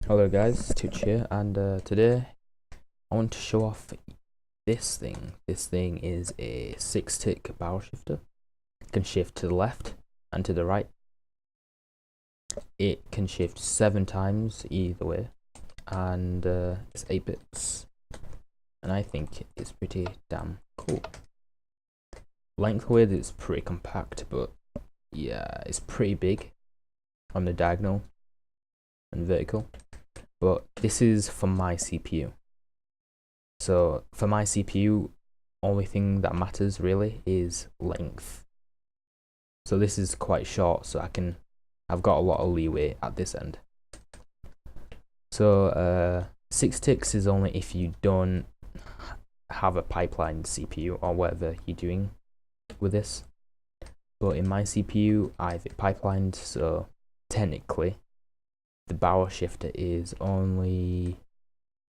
Hello guys, Tuch here, and today I want to show off this thing. This thing is a 6-tick barrel shifter. It can shift to the left and to the right. It can shift 7 times either way, and it's 8 bits, and I think it's pretty damn cool. Lengthwise it's pretty compact, but yeah, it's pretty big on the diagonal and vertical. But this is for my CPU. So for my CPU, only thing that matters really is length. So this is quite short, so I've got a lot of leeway at this end. So 6 ticks is only if you don't have a pipelined CPU or whatever you're doing with this. But in my CPU, I've it pipelined, so technically the barrel shifter is only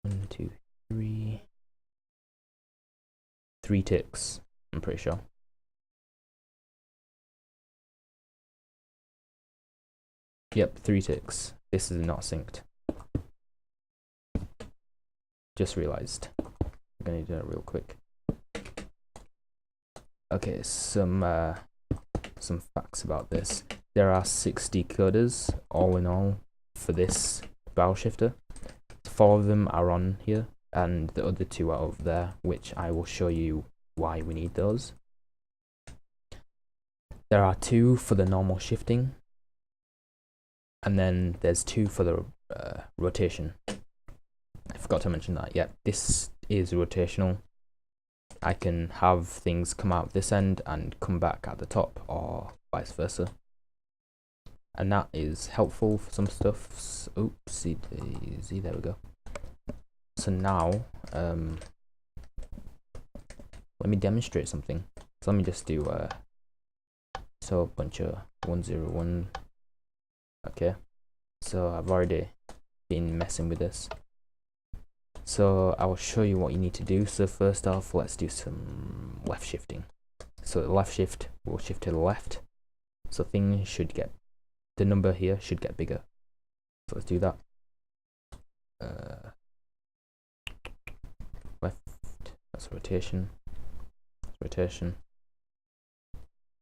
3 ticks, I'm pretty sure. Yep, 3 ticks. This is not synced. Just realized. I'm gonna do it real quick. Okay, some facts about this. There are 6 decoders all in all for this barrel shifter. 4 of them are on here, and the other 2 are over there, which I will show you why we need those. There are 2 for the normal shifting, and then there's 2 for the rotation. I forgot to mention that. Yep, this is rotational. I can have things come out this end and come back at the top, or vice versa. And that is helpful for some stuff. Oopsie daisy, there we go. So now, let me demonstrate something. So let me just do a bunch of 101. Okay, so I've already been messing with this. So I will show you what you need to do. So first off, let's do some left shifting. So the left shift will shift to the left. So things should get, the number here should get bigger. So let's do that. Left, that's rotation. Rotation.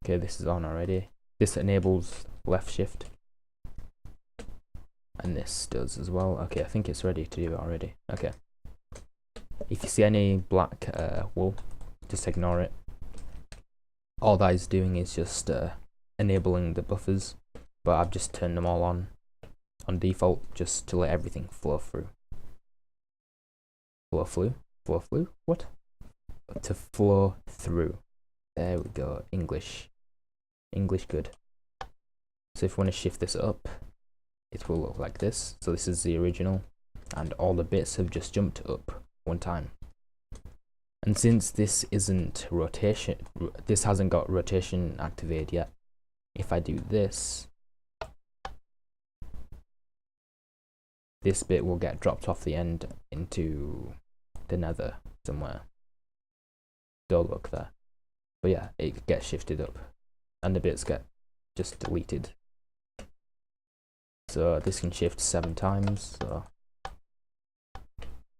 Okay, this is on already. This enables left shift. And this does as well. Okay, I think it's ready to do it already. Okay. If you see any black wool, just ignore it. All that is doing is just enabling the buffers, but I've just turned them all on default just to let everything flow through. Flow through? What? To flow through. There we go. English good. So if we want to shift this up, it will look like this. So this is the original, and all the bits have just jumped up one time. And since this isn't rotation, this hasn't got rotation activated yet, if I do this, this bit will get dropped off the end into the nether somewhere. Don't look there. But yeah, it gets shifted up and the bits get just deleted. So this can shift 7 times. So,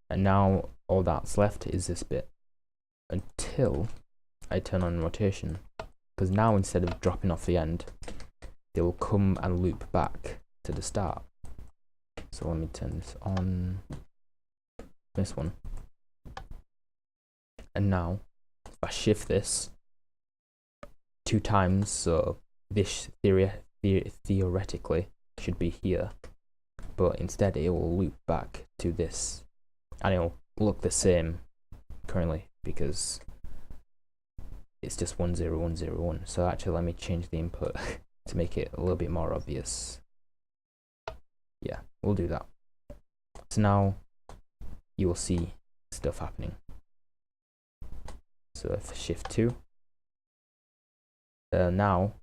and now all that's left is this bit until I turn on rotation, because now instead of dropping off the end, they will come and loop back to the start. So let me turn this on, this one, and now if I shift this 2 times, so this theoretically should be here, but instead it will loop back to this, and it will look the same currently because it's just 10101. So actually let me change the input to make it a little bit more obvious. Yeah, we'll do that. So now you will see stuff happening. So if I shift 2, now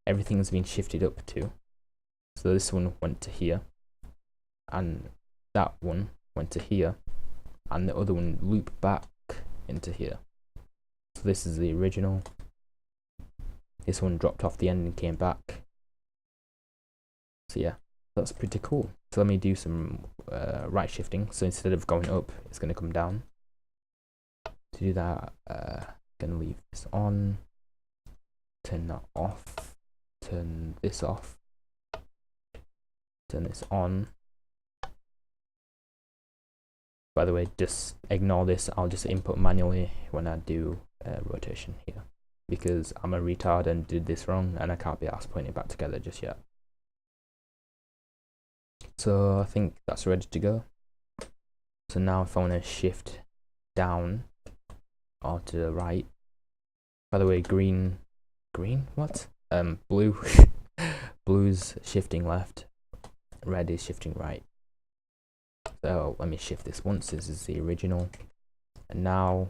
everything's been shifted up to. So this one went to here, and that one went to here, and the other one looped back into here. So this is the original. This one dropped off the end and came back. So yeah, that's pretty cool. So let me do some right shifting. So instead of going up, it's going to come down. To do that, going to leave this on, turn that off, turn this off, turn this on. By the way, just ignore this. I'll just input manually when I do rotation here, because I'm a retard and did this wrong and I can't be asked putting it back together just yet. So I think that's ready to go. So now if I want to shift down or to the right, by the way, green, what? Blue, blue's shifting left, red is shifting right. So let me shift this once. This is the original, and now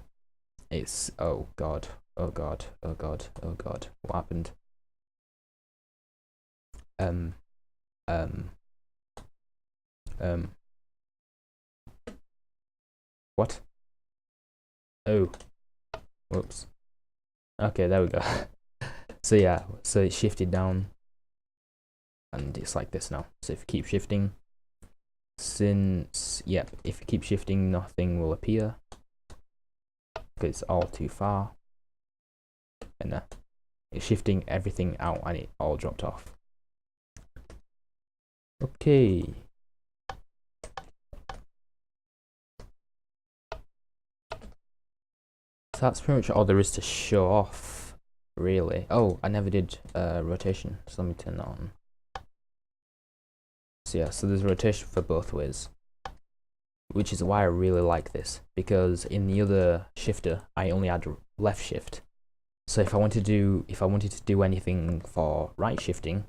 it's, oh god, what happened? What? Oh, whoops. Okay, there we go. So yeah, so it shifted down and it's like this now. So if you keep shifting, if you keep shifting, nothing will appear because it's all too far, and it's shifting everything out and it all dropped off. Okay, so that's pretty much all there is to show off, really. Oh, I never did rotation, so let me turn that on. So yeah, so there's rotation for both ways, which is why I really like this, because in the other shifter I only had left shift. So if I wanted to do anything for right shifting,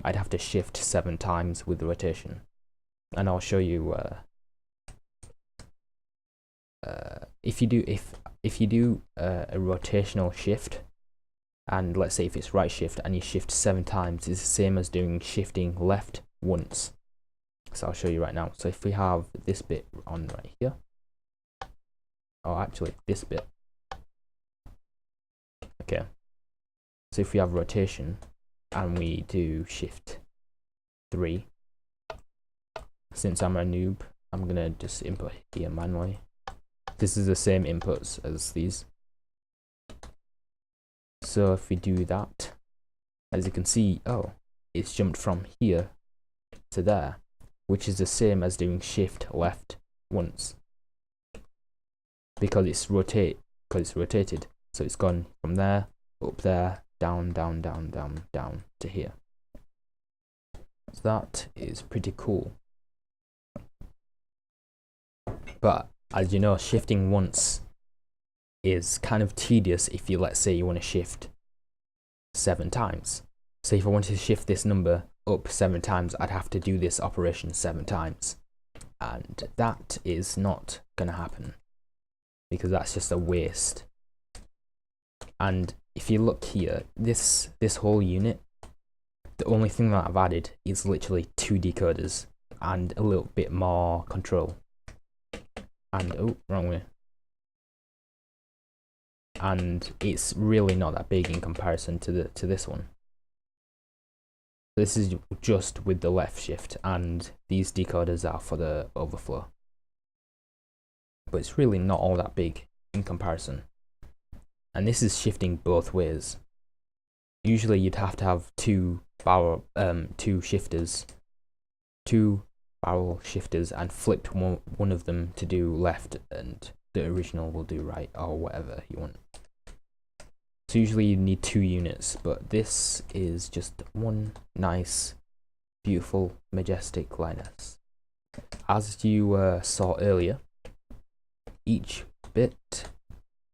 I'd have to shift 7 times with the rotation. And I'll show you if you do a rotational shift, and let's say if it's right shift and you shift 7 times, it's the same as doing shifting left once. So I'll show you right now. So if we have this bit on right here, or actually this bit, okay, so if we have rotation and we do shift 3, since I'm a noob, I'm gonna just input here manually. This is the same inputs as these. So if we do that, as you can see, oh, it's jumped from here to there, which is the same as doing shift left once, because it's rotated. So it's gone from there, up there, down to here. So that is pretty cool. But as you know, shifting once is kind of tedious if you, let's say you want to shift 7 times. So if I wanted to shift this number up 7 times, I'd have to do this operation 7 times. And that is not going to happen, because that's just a waste. And if you look here, this whole unit, the only thing that I've added is literally 2 decoders and a little bit more control. And oh, wrong way. And it's really not that big in comparison to this one. This is just with the left shift, and these decoders are for the overflow. But it's really not all that big in comparison. And this is shifting both ways. Usually you'd have to have two barrel shifters, and flipped one of them to do left, and the original will do right, or whatever you want. So usually you need 2 units, but this is just one nice, beautiful, majestic lioness. As you saw earlier, each bit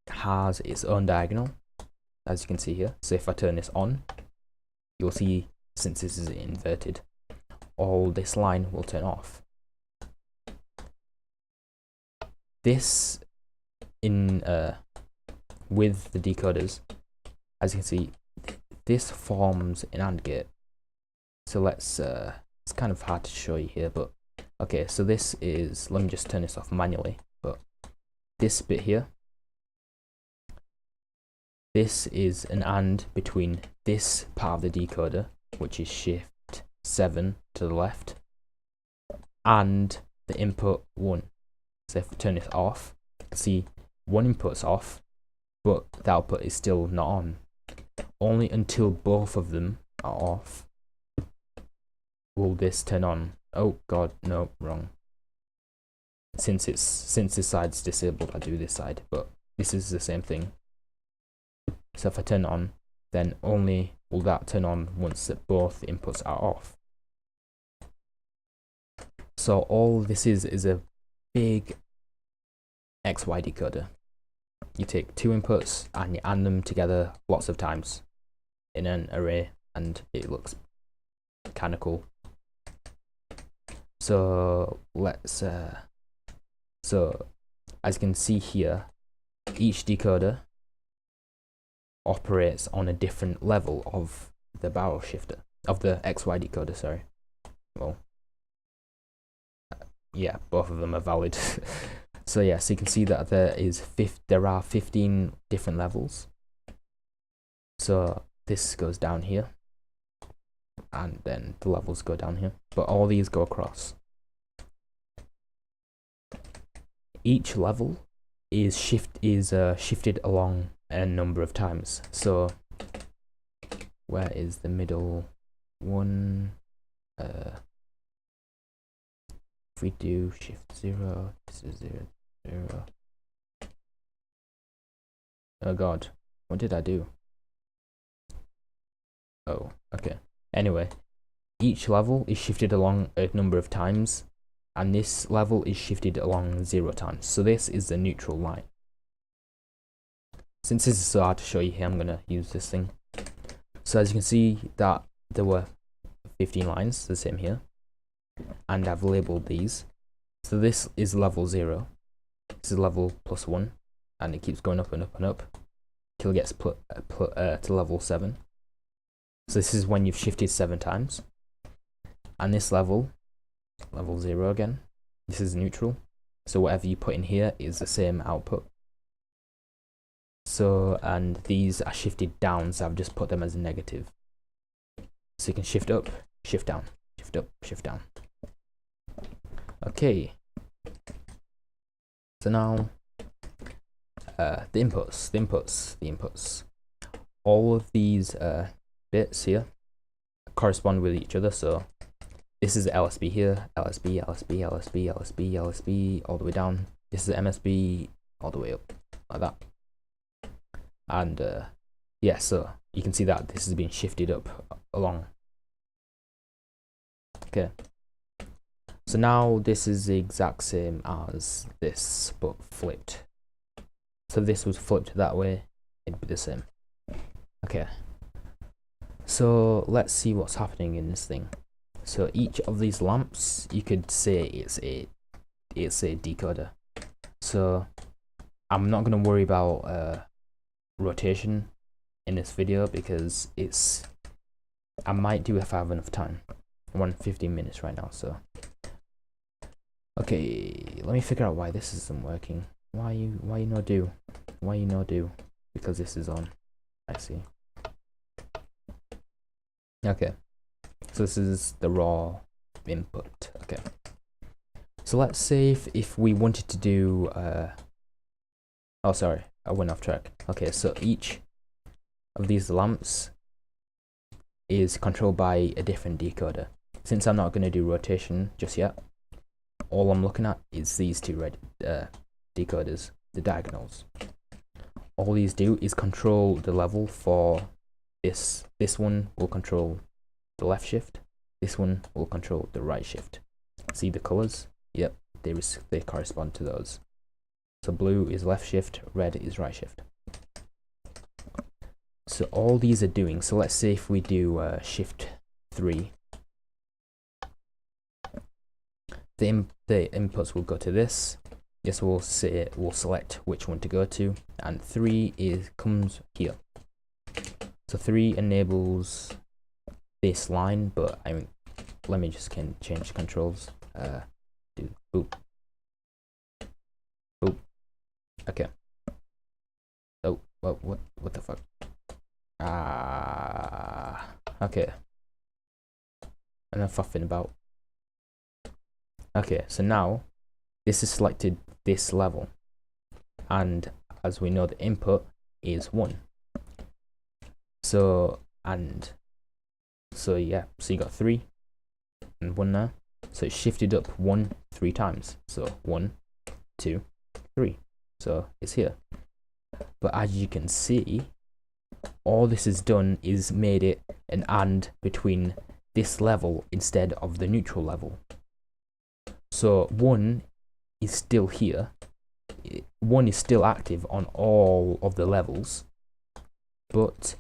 has its own diagonal, as you can see here. So if I turn this on, you'll see, since this is inverted, all this line will turn off. This with the decoders, as you can see, this forms an AND gate. So it's kind of hard to show you here, but okay, so this is, let me just turn this off manually, but this bit here, this is an AND between this part of the decoder, which is shift 7 to the left, and the input 1. So if we turn this off, you can see one input's off, but the output is still not on. Only until both of them are off will this turn on. Oh god, no, wrong. Since this side's disabled, I do this side, but this is the same thing. So if I turn it on, then only will that turn on once that both inputs are off. So all this is a big XY decoder. You take two inputs and you add them together lots of times in an array, and it looks kind of cool. So let's so as you can see here, each decoder operates on a different level of the barrel shifter, of the XY decoder, sorry. Well, yeah, both of them are valid. So yeah, so you can see that there are 15 different levels. So this goes down here, and then the levels go down here, but all these go across. Each level is shifted along a number of times. So where is the middle one? If we do shift 0, this is 0, 0. Oh god, what did I do? Oh, okay. Anyway, each level is shifted along a number of times, and this level is shifted along 0 times. So this is the neutral line. Since this is so hard to show you here, I'm gonna use this thing. So as you can see that there were 15 lines, the same here, and I've labeled these. So this is level 0, this is level +1, and it keeps going up and up and up till it gets to level 7. So this is when you've shifted 7 times. And this level 0 again, this is neutral. So whatever you put in here is the same output. So, and these are shifted down, so I've just put them as a negative. So you can shift up, shift down, shift up, shift down. Okay. So now, the inputs. All of these bits here correspond with each other. So this is LSB here, LSB, LSB, LSB, LSB, LSB, all the way down. This is MSB, all the way up, like that. And yeah, so you can see that this is being shifted up along. Okay. So now this is the exact same as this, but flipped. So if this was flipped that way, it'd be the same. Okay. So let's see what's happening in this thing. So each of these lamps, you could say it's a decoder. So I'm not going to worry about rotation in this video because I might do if I have enough time. I'm on 15 minutes right now, so okay, let me figure out why this isn't working. Why you no do? Why you no do? Because this is on. I see. Okay, so this is the raw input. Okay, so let's say if we wanted to do oh sorry, I went off track. Okay, so each of these lamps is controlled by a different decoder. Since I'm not going to do rotation just yet, all I'm looking at is these two red decoders, the diagonals. All these do is control the level for this. This one will control the left shift. This one will control the right shift. See the colors? Yep, they correspond to those. So blue is left shift, red is right shift. So all these are doing, so let's say if we do shift 3, the inputs will go to this. This will select which one to go to, and 3 comes here. So 3 enables this line, but let me just change controls. Do boop. Boop. Okay. Oh, what the fuck? Okay. Enough fuffing about. Okay, so now this is selected this level, and as we know, the input is 1. So yeah, so you got 3 and 1 now. So it's shifted up 1 3 times. So 1, 2, 3. So it's here. But as you can see, all this has done is made it an AND between this level instead of the neutral level. So 1 is still here. 1 is still active on all of the levels, but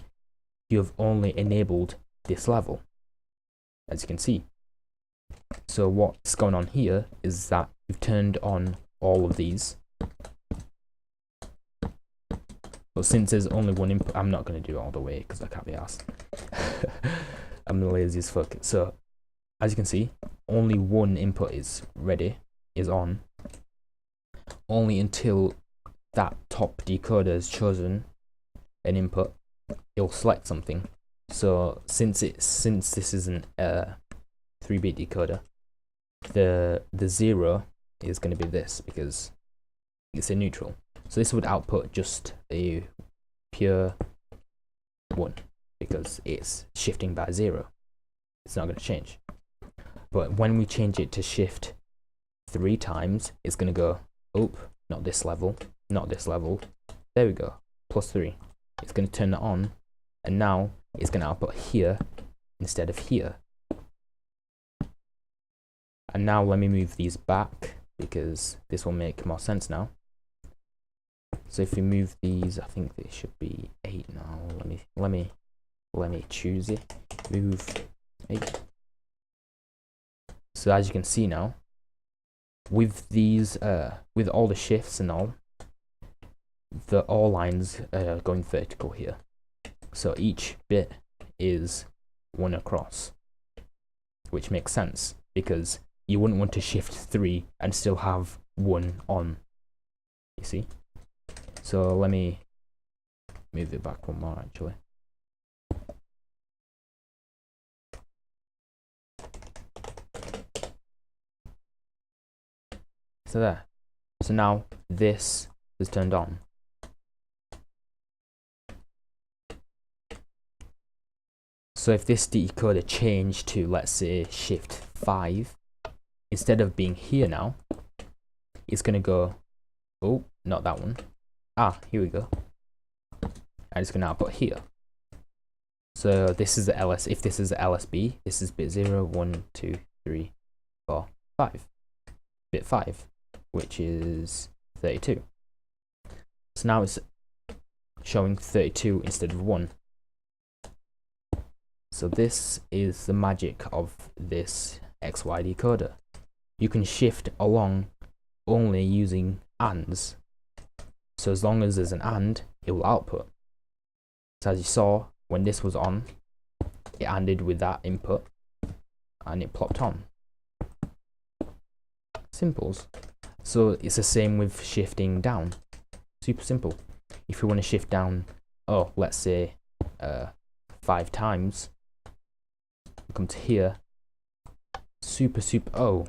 you have only enabled this level, as you can see. So what's going on here is that you've turned on all of these. But since there's only one input, I'm not going to do it all the way because I can't be asked. I'm the laziest fuck. So as you can see, only one input is ready, is on. Only until that top decoder has chosen an input, it'll select something. So since this isn't a 3-bit decoder, the 0 is going to be this because it's a neutral. So this would output just a pure 1 because it's shifting by 0. It's not going to change. But when we change it to shift 3 times, it's going to go, oh, not this level, not this level. There we go, +3. It's going to turn it on, and now it's going to output here instead of here. And now let me move these back because this will make more sense now. So if we move these, I think they should be 8 now. Let me choose it. Move 8. So as you can see now, with these, with all the shifts and all lines are going vertical here. So each bit is 1 across, which makes sense because you wouldn't want to shift 3 and still have 1 on. You see? So let me move it back one more actually. So there. So now this is turned on. So if this decoder changed to, let's say, shift 5, instead of being here now, it's going to go, oh, not that one. Ah, here we go. And it's going to output here. So this is the LS. If this is the LSB, this is bit 0, 1, 2, 3, 4, 5. Bit 5, which is 32. So now it's showing 32 instead of 1. So this is the magic of this XY decoder. You can shift along only using ANDs. So as long as there's an AND, it will output. So as you saw, when this was on, it ANDed with that input, and it plopped on. Simples. So it's the same with shifting down. Super simple. If we want to shift down, oh, let's say 5 times, we come to here, oh,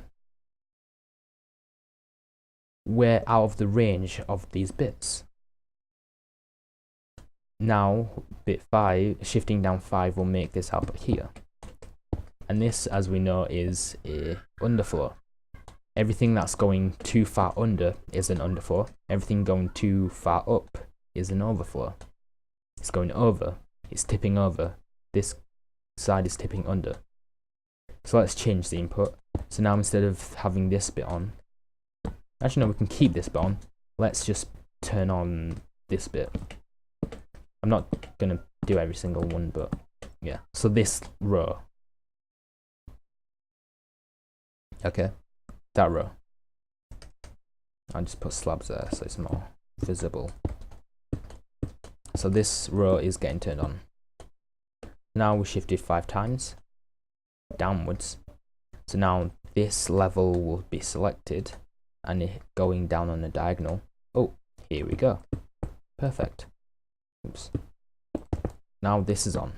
we're out of the range of these bits. Now, bit 5, shifting down 5 will make this output here. And this, as we know, is a underflow. Everything that's going too far under is an underflow. Everything going too far up is an overflow. It's going over. It's tipping over. This side is tipping under. So let's change the input. So now instead of having this bit on, actually no, we can keep this bit on. Let's just turn on this bit. I'm not going to do every single one, but yeah. So this row. Okay. That row. I'll just put slabs there so it's more visible. So this row is getting turned on. Now we shifted 5 times downwards. So now this level will be selected and it going down on the diagonal. Oh, here we go. Perfect. Oops. Now this is on.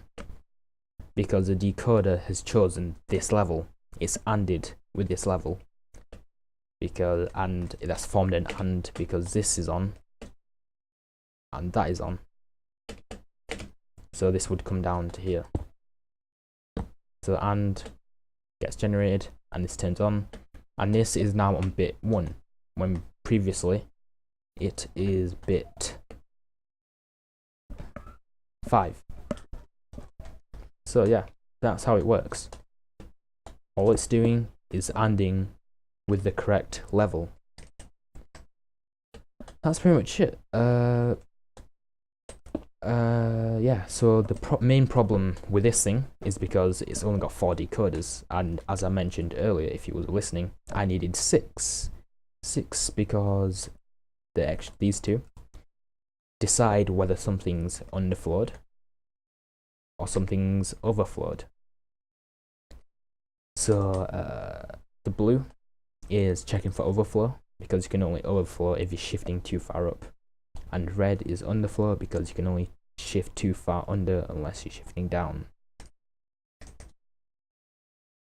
Because the decoder has chosen this level. It's ANDed with this level. because that's formed an and because this is on and that is on. So this would come down to here. So and gets generated and this turns on, and this is now on bit 1 when previously it is bit 5. So yeah, that's how it works. All it's doing is ANDing with the correct level. That's pretty much it. Yeah, so the main problem with this thing is because it's only got 4 decoders, and as I mentioned earlier, if you were listening, I needed 6 because these two decide whether something's underflowed or something's overflowed. So the blue is checking for overflow because you can only overflow if you're shifting too far up, and red is underflow because you can only shift too far under unless you're shifting down.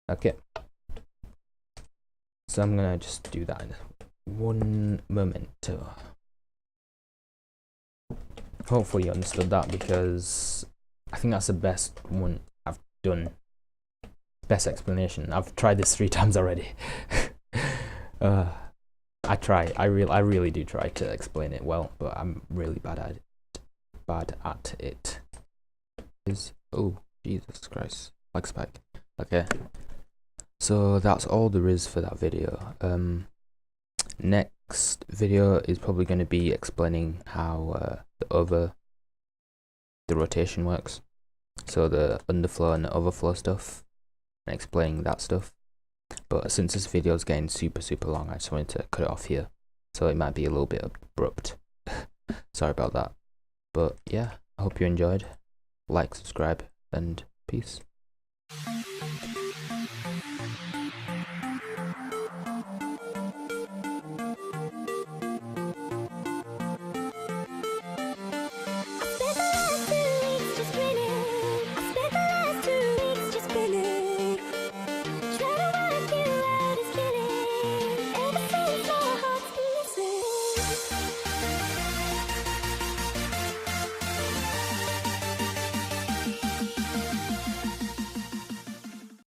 Okay, so I'm gonna just do that in one moment. Hopefully you understood that, because I think that's the best one I've done. Best explanation. I've tried this 3 times already. I really do try to explain it well, but I'm really bad at it. Oh Jesus Christ, like spike. Okay, so that's all there is for that video. Next video is probably going to be explaining how the rotation works, so the underflow and the overflow stuff, and explaining that stuff. But since this video is getting super long, I just wanted to cut it off here, so it might be a little bit abrupt. Sorry about that. But yeah, I hope you enjoyed. Like, subscribe, and peace.